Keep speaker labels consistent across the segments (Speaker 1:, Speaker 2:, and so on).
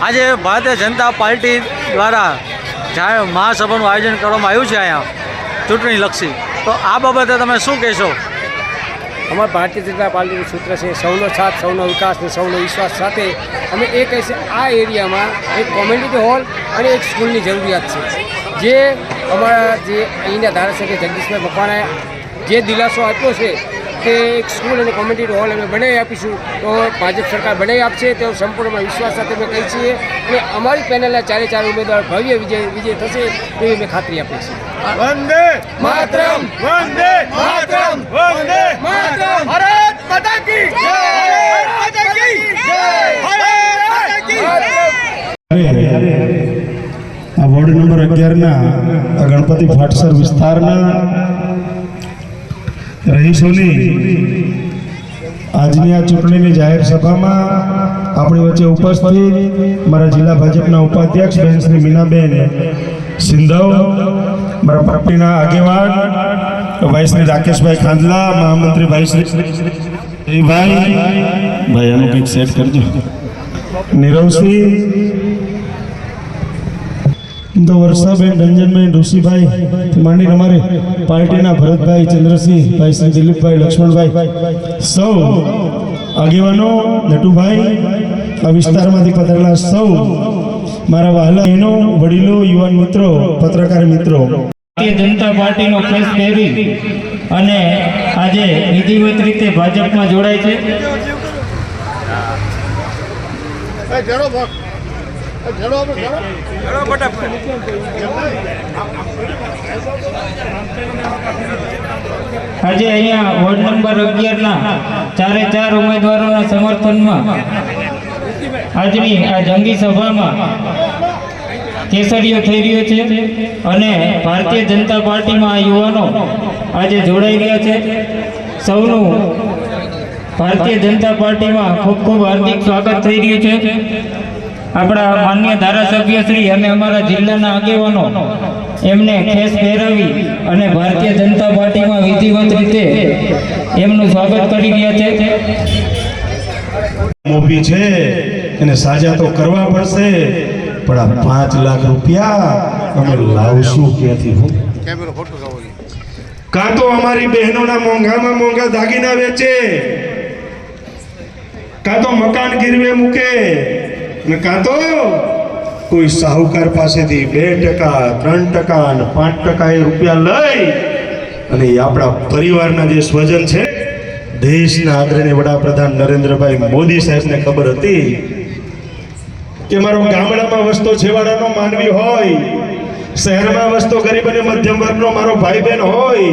Speaker 1: આજે ભારતીય જનતા પાર્ટી દ્વારા જાહેર મહાસભાનું આયોજન કરવામાં આવ્યું છે અહીંયા ચૂંટણીલક્ષી, તો આ બાબતે તમે શું કહેશો?
Speaker 2: અમારા ભારતીય જનતા પાર્ટીનું સૂત્ર છે સૌનો સાથ, સૌનો વિકાસ અને સૌનો વિશ્વાસ સાથે અમે એ કહીએ છીએ આ એરિયામાં એક કોમ્યુનિટી હોલ અને એક સ્કૂલની જરૂરિયાત છે, જે અમારા જે અહીંના ધારાસભ્ય જગદીશભાઈ મકવાણાએ જે દિલાસો આપ્યો છે કે એક સ્કૂલ અને કોમ્યુનિટી હોલ અમે બનાવી આપીશું, તો ભાજપ સરકાર બનાવી આપશે તેવો સંપૂર્ણ વિશ્વાસ સાથે અમે કહીએ છીએ અને અમારી પેનલના 4 ઉમેદવાર ભવ્ય વિજય થશે તેવી અમે ખાતરી આપીએ છીએ.
Speaker 3: વંદે માતરમ, વંદે માતરમ, વંદે માતરમ, ભારત માતા કી જય, ભારત માતા કી જય, ભારત માતા કી જય.
Speaker 4: આ વોર્ડ નંબર 11ના ગણપતિ ભાટસર વિસ્તારના રહીશોની આજની આ ચૂંટણીની જાહેર સભામાં આપણી વચ્ચે ઉપસ્થિત મારા જિલ્લા ભાજપના ઉપાધ્યક્ષ બહેન શ્રી મીનાબેન સિંધવ, મારા પાર્ટીના આગેવાન ભાઈ શ્રી રાકેશભાઈ ખાંડલા, મહામંત્રી ભાઈ શ્રી ભાઈ આનું કંઈક સેટ કરજો, નીરવસિંહ, તો વર્ષાબેન, રંજનભાઈ, ઋષિભાઈ માંડીને અમારે પાર્ટીના ભરતભાઈ, ચંદ્રસિંહ, ભાઈ શ્રી દિલીપભાઈ, લક્ષ્મણભાઈ, સૌ આગેવાનો, નટુભાઈ, આ વિસ્તારમાંથી પધારેલા સૌ મારા વહાલા બહેનો, વડીલો, યુવાન મિત્રો, પત્રકાર મિત્રો,
Speaker 5: ભારતીય જનતા પાર્ટીનો ખેસ પહેરી અને આજે વિધિવત રીતે ભાજપમાં જોડાય છે. આજે અહીંયા વોર્ડ નંબર 11ના 4 ઉમેદવારોના સમર્થનમાં આજની આ જંગી સભામાં કેસરીઓ થઈ રહ્યો છે અને ભારતીય જનતા પાર્ટીમાં આ યુવાનો આજે જોડાઈ રહ્યા છે. સૌનું ભારતીય જનતા પાર્ટીમાં ખૂબ ખૂબ હાર્દિક સ્વાગત થઈ રહ્યું છે. આપણા માન્ય ધારાસભ્યશ્રી અને અમારા જિલ્લાના આગેવાનો એમને ખેસ પહેરાવી અને ભારતીય જનતા પાર્ટીમાં વિધિવત રીતે એમનું સ્વાગત કરી રહ્યા છે.
Speaker 4: મોભી છે એને સાજા તો કરવા પડશે, પણ આ 5 લાખ રૂપિયા અમે લાવશું ક્યાંથી? કાં તો અમારી બહેનોના મોંઘામાં મોંઘા દાગીના વેચે, કાં તો મકાન ગીરવે મૂકે, ને કાં તો કોઈ સાહુકાર પાસેથી 2%, 3% અને 5% એ રૂપિયા લઈ અને એ આપણા પરિવારના જે સ્વજન છે, દેશના આદરણીય વડાપ્રધાન નરેન્દ્રભાઈ મોદી સાહેબને ખબર હતી કે મારો ગામડામાં વસતો છેવાડાનો માનવી હોય, શહેરમાં વસતો ગરીબ અને મધ્યમ વર્ગનો મારો ભાઈ બહેન હોય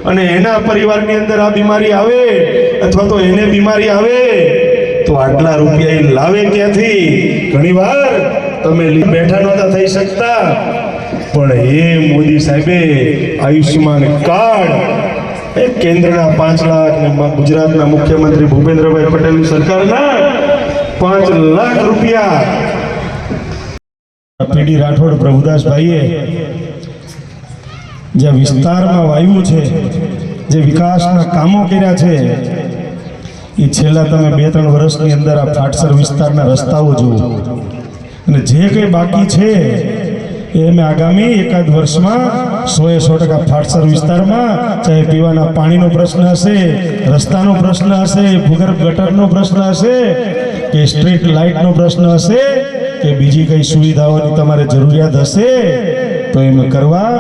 Speaker 4: અને એના પરિવારની અંદર આ બીમારી આવે અથવા તો એને બીમારી આવે તો આટલા રૂપિયા એ લાવે ક્યાંથી? ઘણીવાર તમે બેઠા નહોતા થઈ શકતા, પણ એ મોદી સાહેબે આયુષ્યમાન કાર્ડ, કેન્દ્રના 5 લાખ ને ગુજરાતના મુખ્યમંત્રી ભૂપેન્દ્રભાઈ પટેલની સરકારના 5 લાખ રૂપિયા પીડી રાઠોડ પ્રભુદાસભાઈએ જે વિસ્તારમાં વાવ્યું છે, જે વિકાસના કામો કર્યા છે, એ છેલ્લા તમે 2-3 વર્ષની અંદર આ ફાટસર વિસ્તારના રસ્તાઓ જુઓ અને જે કંઈ બાકી છે એ અમે આગામી 1-2 વર્ષમાં 100% ફાટસર વિસ્તારમાં, ચાહે પીવાના પાણીનો પ્રશ્ન હશે, રસ્તાનો પ્રશ્ન હશે, ભૂગર્ભ ગટરનો પ્રશ્ન હશે કે સ્ટ્રીટ લાઇટનો પ્રશ્ન હશે કે બીજી કઈ સુવિધાઓની તમારે જરૂરિયાત હશે તો એમ કરવા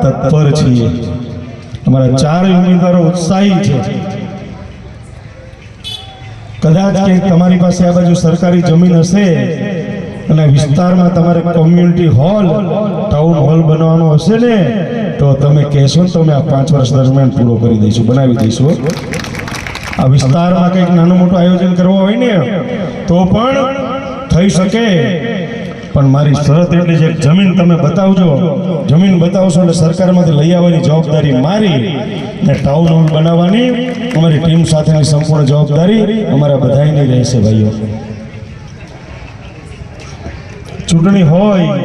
Speaker 4: તત્પર છીએ. અમારા 4 ઉમેદવારો ઉત્સાહી છે. કદાચ કે તમારી પાસે આ બાજુ સરકારી જમીન હશે અને વિસ્તારમાં તમારે કોમ્યુનિટી હોલ, ટાઉન હોલ બનાવવાનો હશે ને તો તમે કહેશો તો અમે આ 5 વર્ષ દરમિયાન પૂરો કરી દઈશું, બનાવી દઈશું. આ વિસ્તારમાં કંઈક નાનું મોટું આયોજન કરવું હોય ને તો પણ થઈ શકે, પણ મારી શરત એટલી છે જમીન તમે બતાવજો, જમીન બતાવશો એટલે સરકારમાંથી લઈ આવવાની જવાબદારી મારી ને ટાઉન હોલ બનાવવાની અમારી ટીમ સાથેની સંપૂર્ણ જવાબદારી અમારા બધાની રહેશે. ભાઈઓ, ચૂંટણી હોય